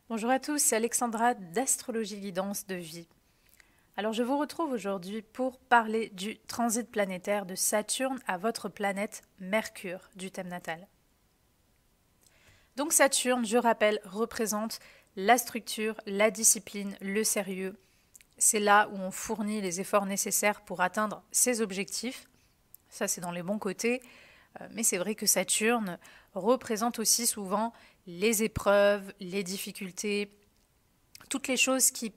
Bonjour à tous, c'est Alexandra d'Astrologie Guidance de Vie. Alors je vous retrouve aujourd'hui pour parler du transit planétaire de Saturne à votre planète Mercure du thème natal. Donc Saturne, je rappelle, représente la structure, la discipline, le sérieux. C'est là où on fournit les efforts nécessaires pour atteindre ses objectifs. Ça c'est dans les bons côtés, mais c'est vrai que Saturne représente aussi souvent les épreuves, les difficultés, toutes les choses qui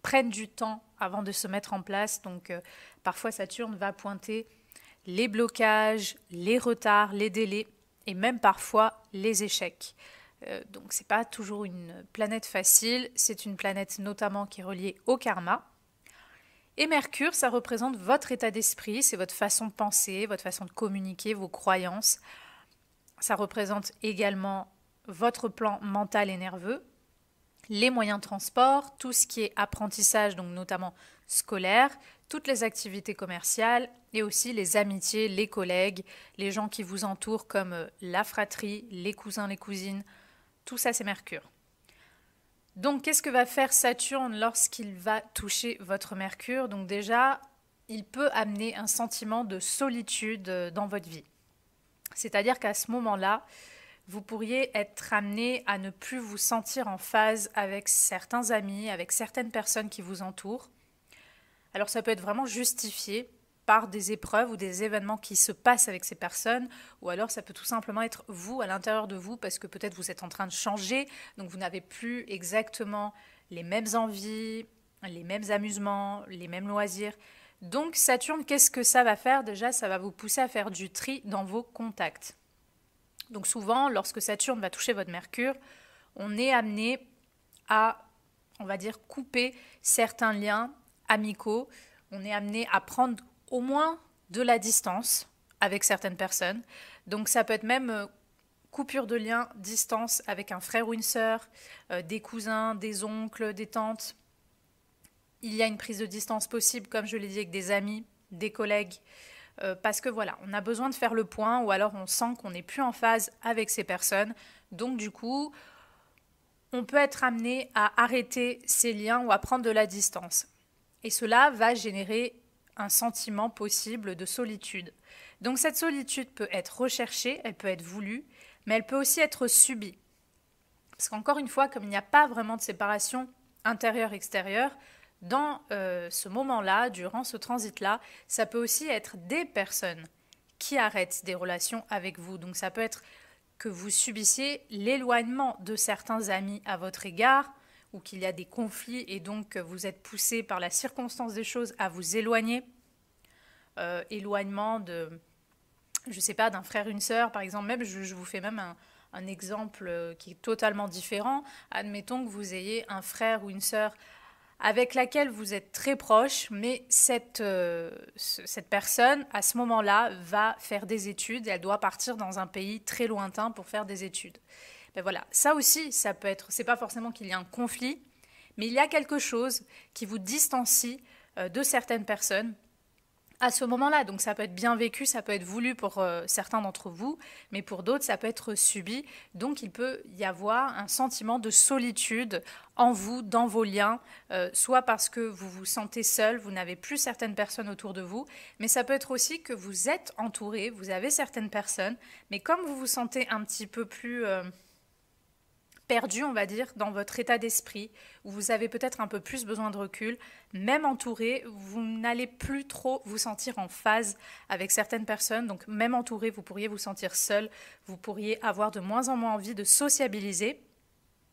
prennent du temps avant de se mettre en place. Donc parfois Saturne va pointer les blocages, les retards, les délais et même parfois les échecs. Donc c'est pas toujours une planète facile, c'est une planète notamment qui est reliée au karma. Et Mercure, ça représente votre état d'esprit, c'est votre façon de penser, votre façon de communiquer, vos croyances. Ça représente également votre plan mental et nerveux, les moyens de transport, tout ce qui est apprentissage, donc notamment scolaire, toutes les activités commerciales et aussi les amitiés, les collègues, les gens qui vous entourent comme la fratrie, les cousins, les cousines, tout ça c'est Mercure. Donc qu'est-ce que va faire Saturne lorsqu'il va toucher votre Mercure? Donc déjà, il peut amener un sentiment de solitude dans votre vie. C'est-à-dire qu'à ce moment-là, vous pourriez être amené à ne plus vous sentir en phase avec certains amis, avec certaines personnes qui vous entourent. Alors ça peut être vraiment justifié par des épreuves ou des événements qui se passent avec ces personnes, ou alors ça peut tout simplement être vous à l'intérieur de vous, parce que peut-être vous êtes en train de changer, donc vous n'avez plus exactement les mêmes envies, les mêmes amusements, les mêmes loisirs. Donc Saturne, qu'est-ce que ça va faire? Déjà, ça va vous pousser à faire du tri dans vos contacts. Donc souvent, lorsque Saturne va toucher votre Mercure, on est amené à, on va dire, couper certains liens amicaux. On est amené à prendre au moins de la distance avec certaines personnes. Donc ça peut être même coupure de lien, distance avec un frère ou une sœur, des cousins, des oncles, des tantes. Il y a une prise de distance possible, comme je l'ai dit, avec des amis, des collègues, parce que voilà, on a besoin de faire le point ou alors on sent qu'on n'est plus en phase avec ces personnes. Donc du coup, on peut être amené à arrêter ces liens ou à prendre de la distance. Et cela va générer un sentiment possible de solitude. Donc cette solitude peut être recherchée, elle peut être voulue, mais elle peut aussi être subie. Parce qu'encore une fois, comme il n'y a pas vraiment de séparation intérieure-extérieure, dans ce moment-là, durant ce transit-là, ça peut aussi être des personnes qui arrêtent des relations avec vous. Donc ça peut être que vous subissiez l'éloignement de certains amis à votre égard, ou qu'il y a des conflits et donc vous êtes poussé par la circonstance des choses à vous éloigner. Éloignement de, je ne sais pas, d'un frère, une sœur, par exemple. Même, je vous fais même un exemple qui est totalement différent. Admettons que vous ayez un frère ou une sœur avec laquelle vous êtes très proche, mais cette personne, à ce moment-là, va faire des études et elle doit partir dans un pays très lointain pour faire des études. Ben voilà, ça aussi, ça peut être, c'est pas forcément qu'il y a un conflit, mais il y a quelque chose qui vous distancie de certaines personnes à ce moment-là. Donc ça peut être bien vécu, ça peut être voulu pour certains d'entre vous, mais pour d'autres, ça peut être subi. Donc il peut y avoir un sentiment de solitude en vous, dans vos liens, soit parce que vous vous sentez seul, vous n'avez plus certaines personnes autour de vous, mais ça peut être aussi que vous êtes entouré, vous avez certaines personnes, mais comme vous vous sentez un petit peu plus perdu, on va dire, dans votre état d'esprit, où vous avez peut-être un peu plus besoin de recul, même entouré, vous n'allez plus trop vous sentir en phase avec certaines personnes. Donc même entouré, vous pourriez vous sentir seul, vous pourriez avoir de moins en moins envie de sociabiliser,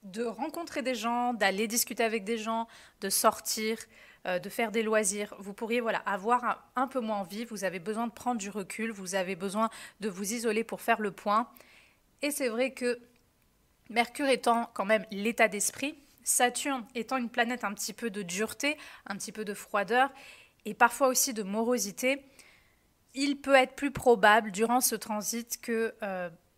de rencontrer des gens, d'aller discuter avec des gens, de sortir, de faire des loisirs. Vous pourriez voilà, avoir un peu moins envie, vous avez besoin de prendre du recul, vous avez besoin de vous isoler pour faire le point. Et c'est vrai que Mercure étant quand même l'état d'esprit, Saturne étant une planète un petit peu de dureté, un petit peu de froideur et parfois aussi de morosité, il peut être plus probable durant ce transit que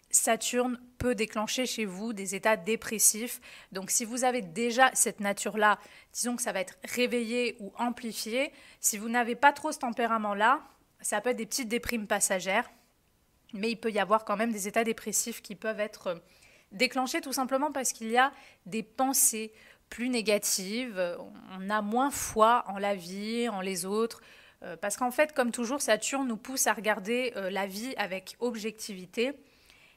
Saturne peut déclencher chez vous des états dépressifs. Donc si vous avez déjà cette nature-là, disons que ça va être réveillé ou amplifié. Si vous n'avez pas trop ce tempérament-là, ça peut être des petites déprimes passagères, mais il peut y avoir quand même des états dépressifs qui peuvent être Déclenché tout simplement parce qu'il y a des pensées plus négatives, on a moins foi en la vie, en les autres, parce qu'en fait, comme toujours, Saturne nous pousse à regarder la vie avec objectivité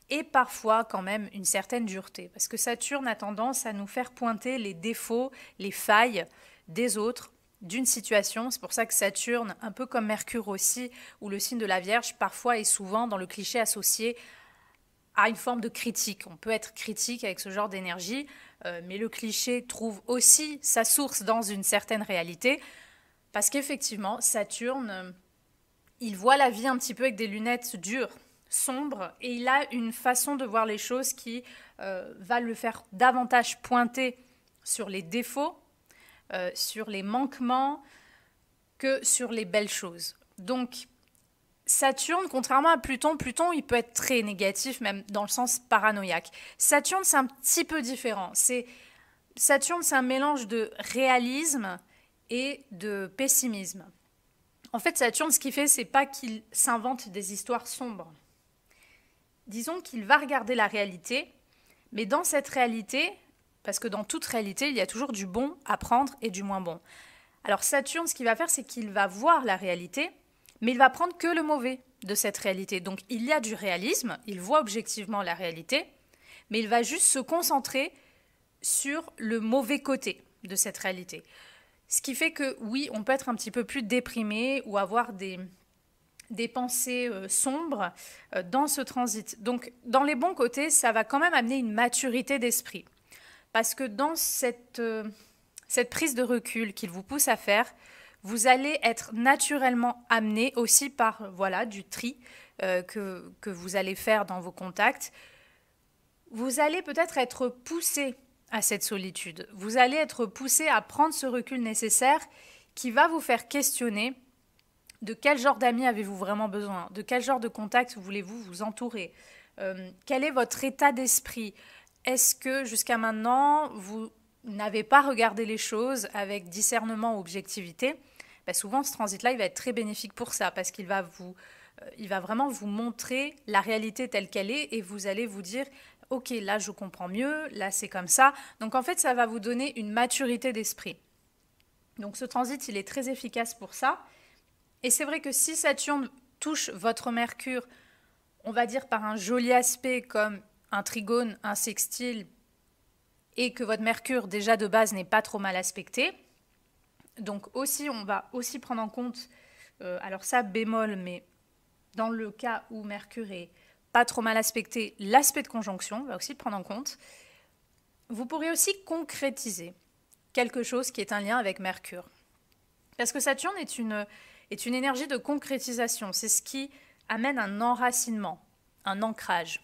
et parfois quand même une certaine dureté, parce que Saturne a tendance à nous faire pointer les défauts, les failles des autres, d'une situation. C'est pour ça que Saturne, un peu comme Mercure aussi, ou le signe de la Vierge, parfois est souvent dans le cliché associé à une forme de critique. On peut être critique avec ce genre d'énergie, mais le cliché trouve aussi sa source dans une certaine réalité, parce qu'effectivement, Saturne, il voit la vie un petit peu avec des lunettes dures, sombres, et il a une façon de voir les choses qui va le faire davantage pointer sur les défauts, sur les manquements, que sur les belles choses. Donc, Saturne, contrairement à Pluton, Pluton, il peut être très négatif, même dans le sens paranoïaque. Saturne, c'est un petit peu différent. Saturne, c'est un mélange de réalisme et de pessimisme. En fait, Saturne, ce qu'il fait, c'est pas qu'il s'invente des histoires sombres. Disons qu'il va regarder la réalité, mais dans cette réalité, parce que dans toute réalité, il y a toujours du bon à prendre et du moins bon. Alors Saturne, ce qu'il va faire, c'est qu'il va voir la réalité, mais il va prendre que le mauvais de cette réalité. Donc il y a du réalisme, il voit objectivement la réalité, mais il va juste se concentrer sur le mauvais côté de cette réalité. Ce qui fait que oui, on peut être un petit peu plus déprimé ou avoir des pensées sombres dans ce transit. Donc dans les bons côtés, ça va quand même amener une maturité d'esprit. Parce que dans cette prise de recul qu'il vous pousse à faire, vous allez être naturellement amené aussi par du tri que vous allez faire dans vos contacts. Vous allez peut-être être poussé à cette solitude. Vous allez être poussé à prendre ce recul nécessaire qui va vous faire questionner de quel genre d'amis avez-vous vraiment besoin, de quel genre de contact voulez-vous vous entourer, quel est votre état d'esprit. Est-ce que jusqu'à maintenant, vous n'avez pas regardé les choses avec discernement ou objectivité? Souvent, ce transit-là, il va être très bénéfique pour ça, parce qu'il va vraiment vous montrer la réalité telle qu'elle est, et vous allez vous dire, ok, là je comprends mieux, là c'est comme ça. Donc en fait, ça va vous donner une maturité d'esprit. Donc ce transit, il est très efficace pour ça. Et c'est vrai que si Saturne touche votre Mercure, on va dire par un joli aspect comme un trigone, un sextile, et que votre Mercure déjà de base n'est pas trop mal aspecté, donc aussi on va aussi prendre en compte, alors ça bémol, mais dans le cas où Mercure est pas trop mal aspecté, l'aspect de conjonction, on va aussi le prendre en compte. Vous pourrez aussi concrétiser quelque chose qui est un lien avec Mercure. Parce que Saturne est une énergie de concrétisation, c'est ce qui amène un enracinement, un ancrage.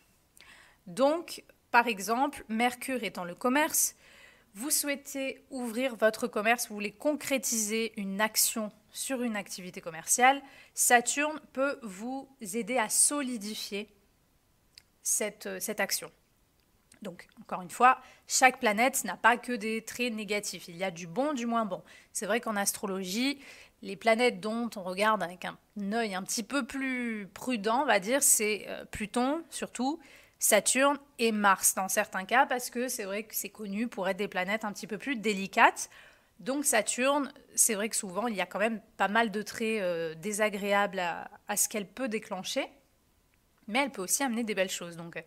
Donc, par exemple, Mercure étant le commerce, vous souhaitez ouvrir votre commerce, vous voulez concrétiser une action sur une activité commerciale, Saturne peut vous aider à solidifier cette action. Donc, encore une fois, chaque planète n'a pas que des traits négatifs. Il y a du bon, du moins bon. C'est vrai qu'en astrologie, les planètes dont on regarde avec un œil un petit peu plus prudent, on va dire, c'est Pluton surtout, Saturne et Mars dans certains cas, parce que c'est vrai que c'est connu pour être des planètes un petit peu plus délicates. Donc Saturne, c'est vrai que souvent il y a quand même pas mal de traits désagréables à ce qu'elle peut déclencher, mais elle peut aussi amener des belles choses. Donc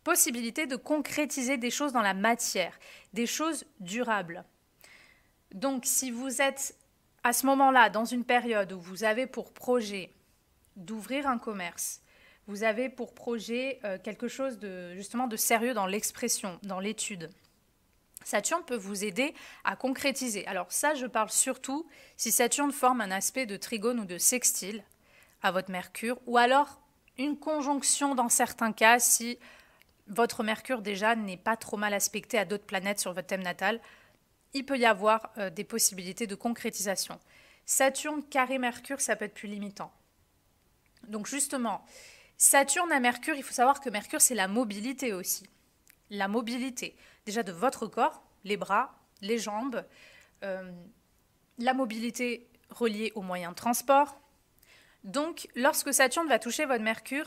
possibilité de concrétiser des choses dans la matière, des choses durables. Donc si vous êtes à ce moment-là dans une période où vous avez pour projet d'ouvrir un commerce, vous avez pour projet quelque chose justement de sérieux dans l'expression, dans l'étude, Saturne peut vous aider à concrétiser. Alors ça, je parle surtout si Saturne forme un aspect de trigone ou de sextile à votre Mercure, ou alors une conjonction dans certains cas si votre Mercure déjà n'est pas trop mal aspecté à d'autres planètes sur votre thème natal. Il peut y avoir des possibilités de concrétisation. Saturne carré Mercure, ça peut être plus limitant. Donc justement, Saturne à Mercure, il faut savoir que Mercure, c'est la mobilité aussi. La mobilité, déjà de votre corps, les bras, les jambes, la mobilité reliée aux moyens de transport. Donc, lorsque Saturne va toucher votre Mercure,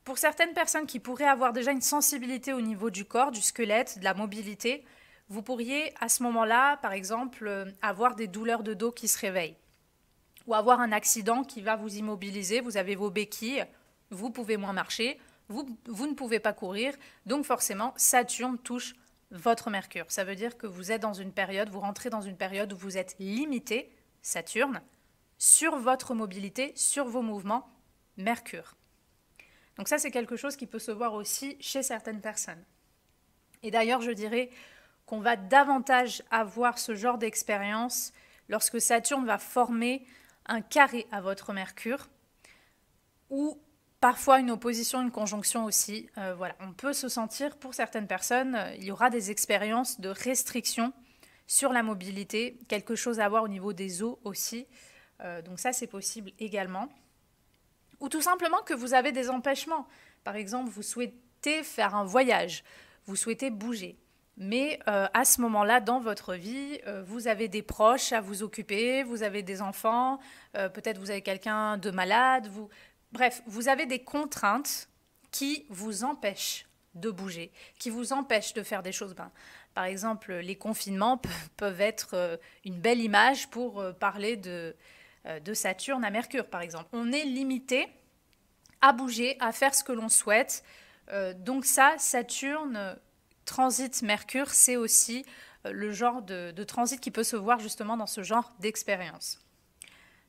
Pour certaines personnes qui pourraient avoir déjà une sensibilité au niveau du corps, du squelette, de la mobilité, vous pourriez à ce moment-là, par exemple, avoir des douleurs de dos qui se réveillent ou avoir un accident qui va vous immobiliser. Vous avez vos béquilles, vous pouvez moins marcher, vous ne pouvez pas courir, donc forcément, Saturne touche votre Mercure. Ça veut dire que vous êtes dans une période, vous rentrez dans une période où vous êtes limité, Saturne, sur votre mobilité, sur vos mouvements, Mercure. Donc ça, c'est quelque chose qui peut se voir aussi chez certaines personnes. Et d'ailleurs, je dirais qu'on va davantage avoir ce genre d'expérience lorsque Saturne va former un carré à votre Mercure, ou parfois une opposition, une conjonction aussi. Voilà, on peut se sentir, pour certaines personnes, il y aura des expériences de restriction sur la mobilité, quelque chose à voir au niveau des os aussi. Donc ça, c'est possible également. Ou tout simplement que vous avez des empêchements. Par exemple, vous souhaitez faire un voyage, vous souhaitez bouger. Mais à ce moment-là, dans votre vie, vous avez des proches à vous occuper, vous avez des enfants, peut-être vous avez quelqu'un de malade. Bref, vous avez des contraintes qui vous empêchent de bouger, qui vous empêchent de faire des choses. Par exemple, les confinements peuvent être une belle image pour parler de Saturne à Mercure, par exemple. On est limité à bouger, à faire ce que l'on souhaite. Donc ça, Saturne, transit Mercure, c'est aussi le genre de transit qui peut se voir justement dans ce genre d'expérience.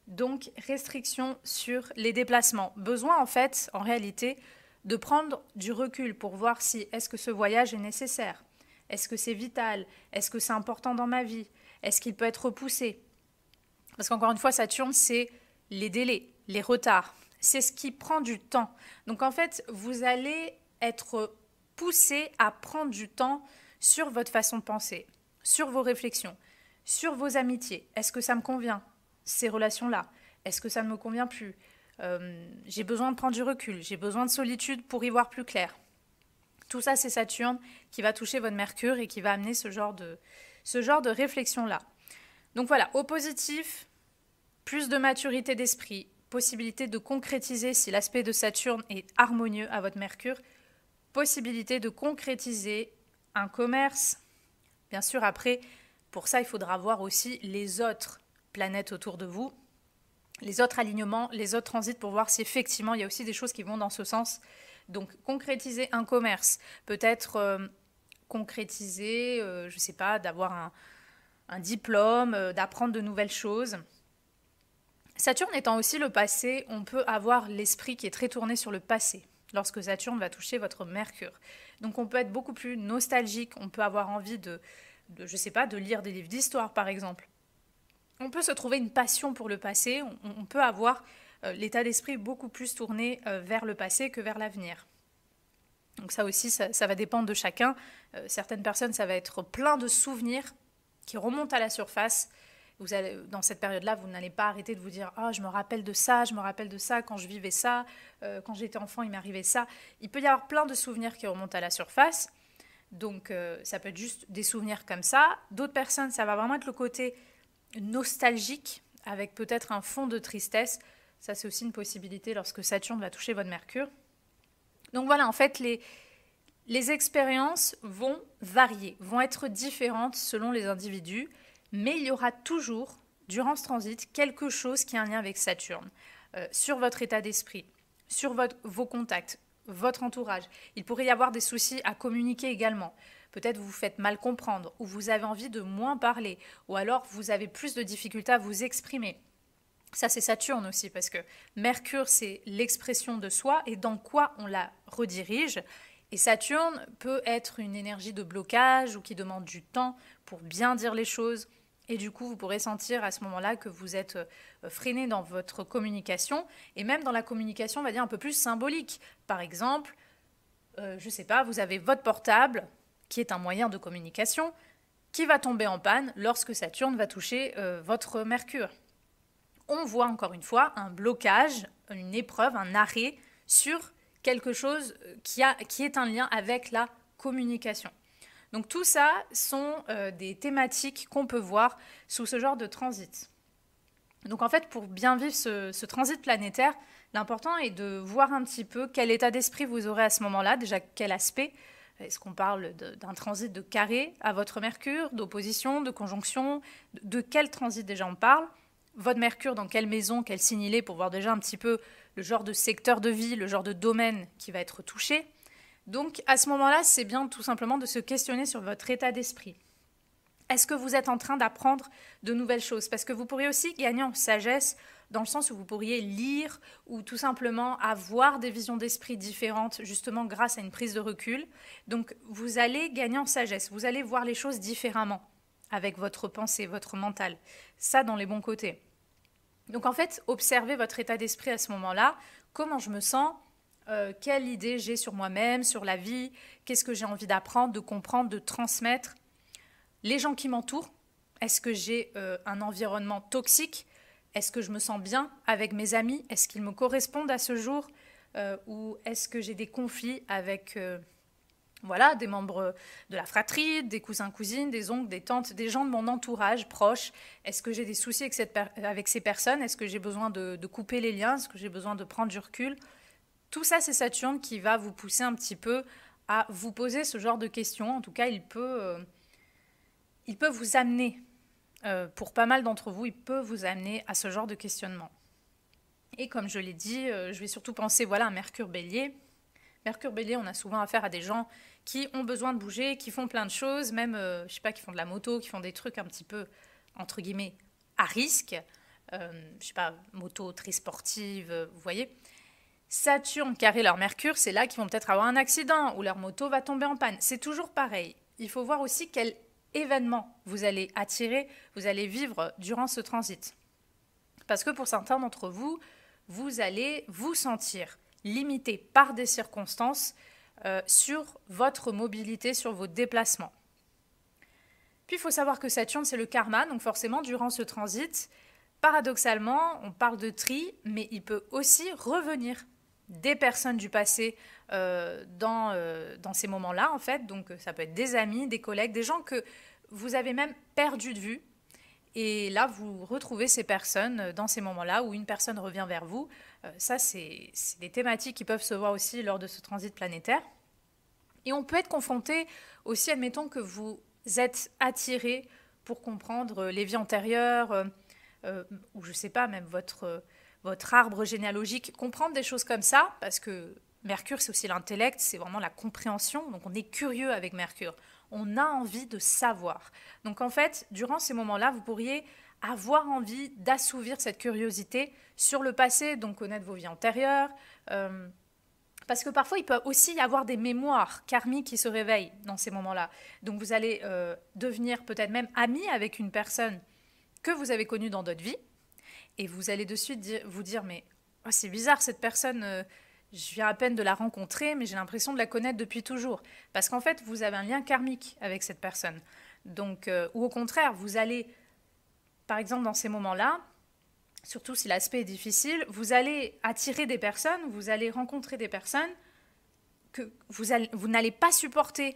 Donc, restriction sur les déplacements. Besoin, en fait, en réalité, de prendre du recul pour voir si est-ce que ce voyage est nécessaire, est-ce que c'est vital, est-ce que c'est important dans ma vie, est-ce qu'il peut être repoussé. Parce qu'encore une fois, Saturne, c'est les délais, les retards. C'est ce qui prend du temps. Donc, en fait, vous allez être poussé à prendre du temps sur votre façon de penser, sur vos réflexions, sur vos amitiés. Est-ce que ça me convient, ces relations-là? Est-ce que ça ne me convient plus? J'ai besoin de prendre du recul, j'ai besoin de solitude pour y voir plus clair. Tout ça, c'est Saturne qui va toucher votre Mercure et qui va amener ce genre de réflexion-là. Donc voilà, au positif, plus de maturité d'esprit, possibilité de concrétiser si l'aspect de Saturne est harmonieux à votre Mercure, possibilité de concrétiser un commerce. Bien sûr, après, pour ça, il faudra voir aussi les autres planètes autour de vous, les autres alignements, les autres transits pour voir si effectivement il y a aussi des choses qui vont dans ce sens. Donc, concrétiser un commerce, peut-être concrétiser, je ne sais pas, d'avoir un diplôme, d'apprendre de nouvelles choses. Saturne étant aussi le passé, on peut avoir l'esprit qui est très tourné sur le passé lorsque Saturne va toucher votre Mercure. Donc on peut être beaucoup plus nostalgique, on peut avoir envie de je sais pas, de lire des livres d'histoire par exemple. On peut se trouver une passion pour le passé, on peut avoir l'état d'esprit beaucoup plus tourné vers le passé que vers l'avenir. Donc ça aussi, ça va dépendre de chacun. Certaines personnes, ça va être plein de souvenirs qui remontent à la surface. Vous allez, dans cette période-là, vous n'allez pas arrêter de vous dire « Ah, je me rappelle de ça, quand je vivais ça, quand j'étais enfant, il m'arrivait ça. » Il peut y avoir plein de souvenirs qui remontent à la surface. Donc, ça peut être juste des souvenirs comme ça. D'autres personnes, ça va vraiment être le côté nostalgique, avec peut-être un fond de tristesse. Ça, c'est aussi une possibilité lorsque Saturne va toucher votre Mercure. Donc voilà, en fait, les expériences vont varier, vont être différentes selon les individus. Mais il y aura toujours, durant ce transit, quelque chose qui a un lien avec Saturne, sur votre état d'esprit, sur vos contacts, votre entourage. Il pourrait y avoir des soucis à communiquer également. Peut-être vous vous faites mal comprendre, ou vous avez envie de moins parler, ou alors vous avez plus de difficultés à vous exprimer. Ça, c'est Saturne aussi, parce que Mercure, c'est l'expression de soi, et dans quoi on la redirige. Et Saturne peut être une énergie de blocage, ou qui demande du temps pour bien dire les choses. Et du coup, vous pourrez sentir à ce moment-là que vous êtes freiné dans votre communication, et même dans la communication, on va dire, un peu plus symbolique. Par exemple, je ne sais pas, vous avez votre portable, qui est un moyen de communication, qui va tomber en panne lorsque Saturne va toucher votre Mercure. On voit encore une fois un blocage, une épreuve, un arrêt sur quelque chose qui est un lien avec la communication. Donc tout ça sont des thématiques qu'on peut voir sous ce genre de transit. Donc en fait, pour bien vivre ce transit planétaire, L'important est de voir un petit peu quel état d'esprit vous aurez à ce moment-là, déjà quel aspect. Est-ce qu'on parle d'un transit de carré à votre Mercure, d'opposition, de conjonction? De quel transit déjà on parle? Votre Mercure dans quelle maison, quel signe il est, pour voir déjà un petit peu le genre de secteur de vie, le genre de domaine qui va être touché. Donc à ce moment-là, c'est bien tout simplement de se questionner sur votre état d'esprit. Est-ce que vous êtes en train d'apprendre de nouvelles choses? Parce que vous pourriez aussi gagner en sagesse dans le sens où vous pourriez lire ou tout simplement avoir des visions d'esprit différentes justement grâce à une prise de recul. Donc vous allez gagner en sagesse, vous allez voir les choses différemment avec votre pensée, votre mental. Ça dans les bons côtés. Donc en fait, observez votre état d'esprit à ce moment-là, comment je me sens, quelle idée j'ai sur moi-même, sur la vie, qu'est-ce que j'ai envie d'apprendre, de comprendre, de transmettre. Les gens qui m'entourent, est-ce que j'ai un environnement toxique? Est-ce que je me sens bien avec mes amis? Est-ce qu'ils me correspondent à ce jour? Ou est-ce que j'ai des conflits avec voilà, des membres de la fratrie, des cousins, cousines, des oncles, des tantes, des gens de mon entourage proche? Est-ce que j'ai des soucis avec ces personnes? Est-ce que j'ai besoin de couper les liens? Est-ce que j'ai besoin de prendre du recul? Tout ça, c'est Saturne qui va vous pousser un petit peu à vous poser ce genre de questions. En tout cas, il peut vous amener, pour pas mal d'entre vous, il peut vous amener à ce genre de questionnement. Et comme je l'ai dit, je vais surtout penser voilà, à Mercure Bélier. Mercure Bélier, on a souvent affaire à des gens qui ont besoin de bouger, qui font plein de choses, même, je sais pas, qui font de la moto, qui font des trucs un petit peu, entre guillemets, à risque. Je sais pas, moto très sportive, vous voyez. Saturne carré leur Mercure, c'est là qu'ils vont peut-être avoir un accident ou leur moto va tomber en panne. C'est toujours pareil. Il faut voir aussi quel événement vous allez attirer, vous allez vivre durant ce transit. Parce que pour certains d'entre vous, vous allez vous sentir limité par des circonstances sur votre mobilité, sur vos déplacements. Puis il faut savoir que Saturne, c'est le karma, donc forcément, durant ce transit, paradoxalement, on parle de tri, mais il peut aussi revenir des personnes du passé dans ces moments-là, en fait. Donc ça peut être des amis, des collègues, des gens que vous avez même perdu de vue. Et là, vous retrouvez ces personnes dans ces moments-là où une personne revient vers vous. Ça, c'est des thématiques qui peuvent se voir aussi lors de ce transit planétaire. Et on peut être confronté aussi, admettons que vous êtes attiré pour comprendre les vies antérieures, ou je ne sais pas, même votre arbre généalogique, comprendre des choses comme ça, parce que Mercure, c'est aussi l'intellect, c'est vraiment la compréhension, donc on est curieux avec Mercure. On a envie de savoir. Donc en fait, durant ces moments-là, vous pourriez avoir envie d'assouvir cette curiosité sur le passé, donc connaître vos vies antérieures, parce que parfois, il peut aussi y avoir des mémoires karmiques qui se réveillent dans ces moments-là. Donc vous allez devenir peut-être même ami avec une personne que vous avez connue dans d'autres vies, et vous allez de suite vous dire, mais oh, c'est bizarre, cette personne, je viens à peine de la rencontrer, mais j'ai l'impression de la connaître depuis toujours. Parce qu'en fait, vous avez un lien karmique avec cette personne. Donc, ou au contraire, vous allez, par exemple, dans ces moments-là, surtout si l'aspect est difficile, vous allez attirer des personnes, vous allez rencontrer des personnes que vous n'allez pas supporter.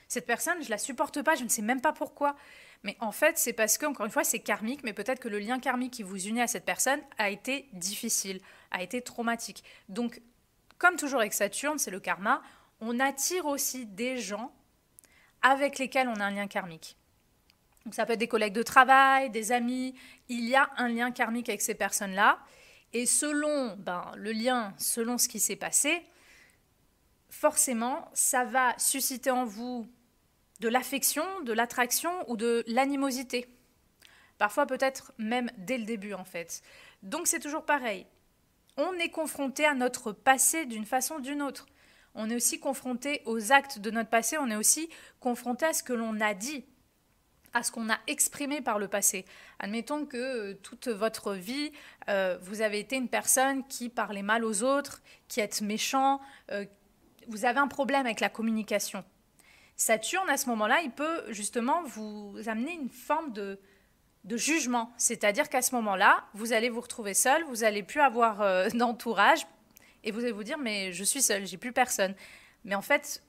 Cette personne, je ne la supporte pas, je ne sais même pas pourquoi. Mais en fait, c'est parce que, encore une fois, c'est karmique, mais peut-être que le lien karmique qui vous unit à cette personne a été difficile, a été traumatique. Donc, comme toujours avec Saturne, c'est le karma, on attire aussi des gens avec lesquels on a un lien karmique. Donc ça peut être des collègues de travail, des amis, il y a un lien karmique avec ces personnes-là. Et selon le lien, selon ce qui s'est passé, forcément, ça va susciter en vous de l'affection, de l'attraction ou de l'animosité. Parfois peut-être même dès le début en fait. Donc c'est toujours pareil. On est confronté à notre passé d'une façon ou d'une autre. On est aussi confronté aux actes de notre passé, on est aussi confronté à ce que l'on a dit, à ce qu'on a exprimé par le passé. Admettons que toute votre vie, vous avez été une personne qui parlait mal aux autres, qui est méchant, vous avez un problème avec la communication. Saturne, à ce moment-là, il peut justement vous amener une forme de jugement. C'est-à-dire qu'à ce moment-là, vous allez vous retrouver seul, vous n'allez plus avoir d'entourage, et vous allez vous dire, mais je suis seule, j'ai plus personne. Mais en fait,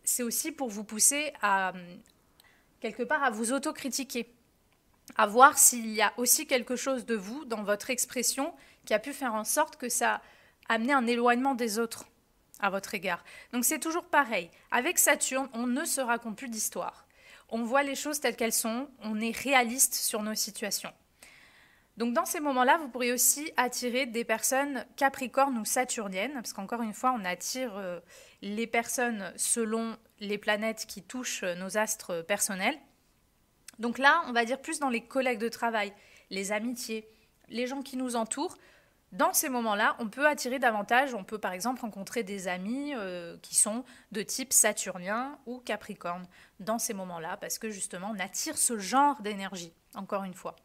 c'est aussi pour vous pousser à, quelque part, à vous autocritiquer, à voir s'il y a aussi quelque chose de vous, dans votre expression, qui a pu faire en sorte que ça a amené un éloignement des autres à votre égard. Donc c'est toujours pareil. Avec Saturne, on ne se raconte plus d'histoire. On voit les choses telles qu'elles sont, on est réaliste sur nos situations. Donc dans ces moments-là, vous pourriez aussi attirer des personnes capricornes ou saturniennes, parce qu'encore une fois, on attire les personnes selon les planètes qui touchent nos astres personnels. Donc là, on va dire plus dans les collègues de travail, les amitiés, les gens qui nous entourent. Dans ces moments-là, on peut attirer davantage, on peut par exemple rencontrer des amis qui sont de type saturnien ou capricorne dans ces moments-là, parce que justement, on attire ce genre d'énergie, encore une fois.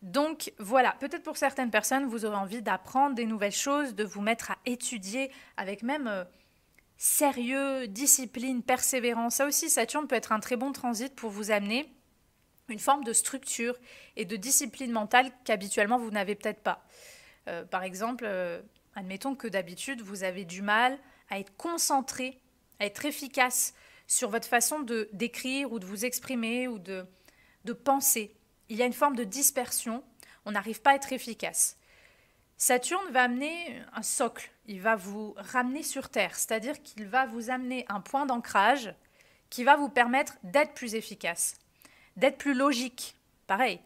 Donc voilà, peut-être pour certaines personnes, vous aurez envie d'apprendre des nouvelles choses, de vous mettre à étudier avec même sérieux, discipline, persévérance. Ça aussi, Saturne peut être un très bon transit pour vous amener une forme de structure et de discipline mentale qu'habituellement vous n'avez peut-être pas. Par exemple, admettons que d'habitude, vous avez du mal à être concentré, à être efficace sur votre façon d'écrire ou de vous exprimer ou de penser. Il y a une forme de dispersion, on n'arrive pas à être efficace. Saturne va amener un socle, il va vous ramener sur Terre, c'est-à-dire qu'il va vous amener un point d'ancrage qui va vous permettre d'être plus efficace, d'être plus logique. Pareil,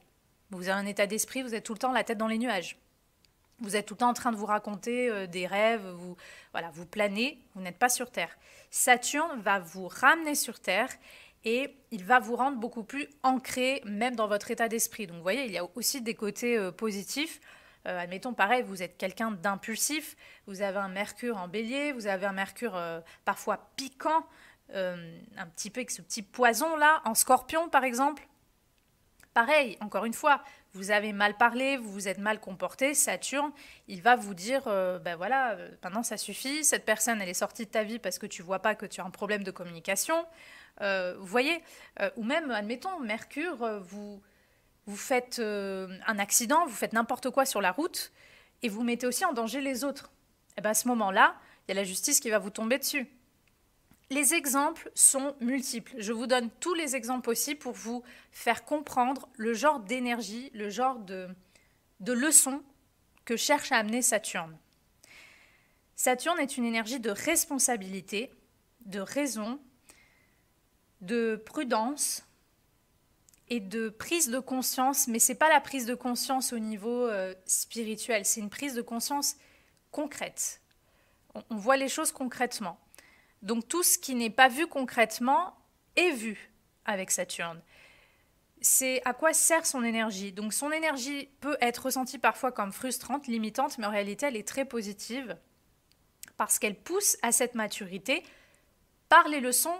vous avez un état d'esprit, vous êtes tout le temps la tête dans les nuages. Vous êtes tout le temps en train de vous raconter des rêves, vous planez, vous n'êtes pas sur Terre. Saturne va vous ramener sur Terre et il va vous rendre beaucoup plus ancré, même dans votre état d'esprit. Donc vous voyez, il y a aussi des côtés positifs. Admettons, pareil, vous êtes quelqu'un d'impulsif, vous avez un Mercure en Bélier, vous avez un Mercure parfois piquant, un petit peu avec ce petit poison-là, en Scorpion par exemple. Pareil, encore une fois, vous avez mal parlé, vous vous êtes mal comporté, Saturne, il va vous dire, maintenant ça suffit, cette personne elle est sortie de ta vie parce que tu vois pas que tu as un problème de communication. Vous voyez, ou même, admettons, Mercure, vous faites un accident, vous faites n'importe quoi sur la route et vous mettez aussi en danger les autres. Et bien à ce moment-là, il y a la justice qui va vous tomber dessus. Les exemples sont multiples. Je vous donne tous les exemples possibles pour vous faire comprendre le genre d'énergie, le genre de leçon que cherche à amener Saturne. Saturne est une énergie de responsabilité, de raison, de prudence et de prise de conscience, mais ce n'est pas la prise de conscience au niveau spirituel, c'est une prise de conscience concrète. On voit les choses concrètement. Donc tout ce qui n'est pas vu concrètement est vu avec Saturne. C'est à quoi sert son énergie. Donc son énergie peut être ressentie parfois comme frustrante, limitante, mais en réalité elle est très positive parce qu'elle pousse à cette maturité par les leçons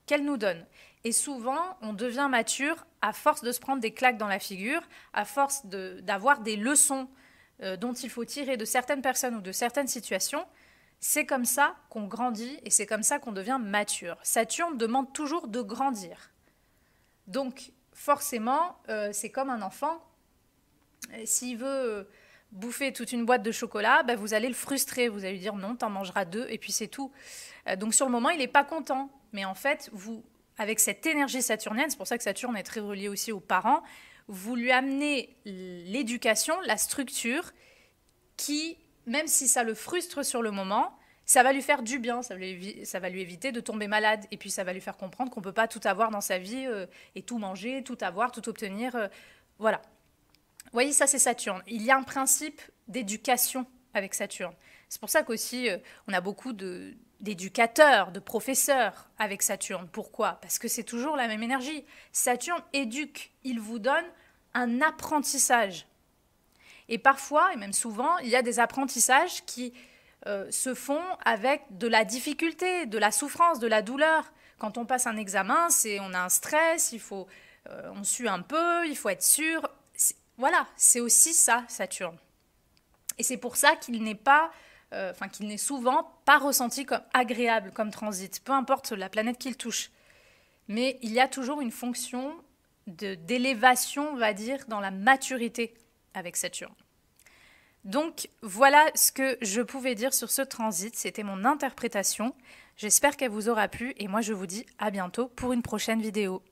qu'elle nous donne. Et souvent, on devient mature à force de se prendre des claques dans la figure, à force d'avoir des leçons dont il faut tirer de certaines personnes ou de certaines situations. C'est comme ça qu'on grandit et c'est comme ça qu'on devient mature. Saturne demande toujours de grandir. Donc, forcément, c'est comme un enfant. S'il veut bouffer toute une boîte de chocolat, vous allez le frustrer. Vous allez lui dire non, t'en mangeras 2 et puis c'est tout. Donc, sur le moment, il n'est pas content. Mais en fait, avec cette énergie saturnienne, c'est pour ça que Saturne est très relié aussi aux parents, vous lui amenez l'éducation, la structure qui, même si ça le frustre sur le moment, ça va lui faire du bien, ça va lui éviter de tomber malade. Et puis ça va lui faire comprendre qu'on ne peut pas tout avoir dans sa vie et tout manger, tout avoir, tout obtenir. Voilà. Vous voyez, ça c'est Saturne. Il y a un principe d'éducation avec Saturne. C'est pour ça qu'aussi on a beaucoup d'éducateurs, de professeurs avec Saturne. Pourquoi? Parce que c'est toujours la même énergie. Saturne éduque, il vous donne un apprentissage. Et parfois, et même souvent, il y a des apprentissages qui se font avec de la difficulté, de la souffrance, de la douleur. Quand on passe un examen, on a un stress, on sue un peu, il faut être sûr. Voilà, c'est aussi ça, Saturne. Et c'est pour ça qu'il n'est souvent pas ressenti comme agréable comme transit, peu importe la planète qu'il touche. Mais il y a toujours une fonction d'élévation, on va dire, dans la maturité avec Saturne. Donc voilà ce que je pouvais dire sur ce transit, c'était mon interprétation. J'espère qu'elle vous aura plu et moi je vous dis à bientôt pour une prochaine vidéo.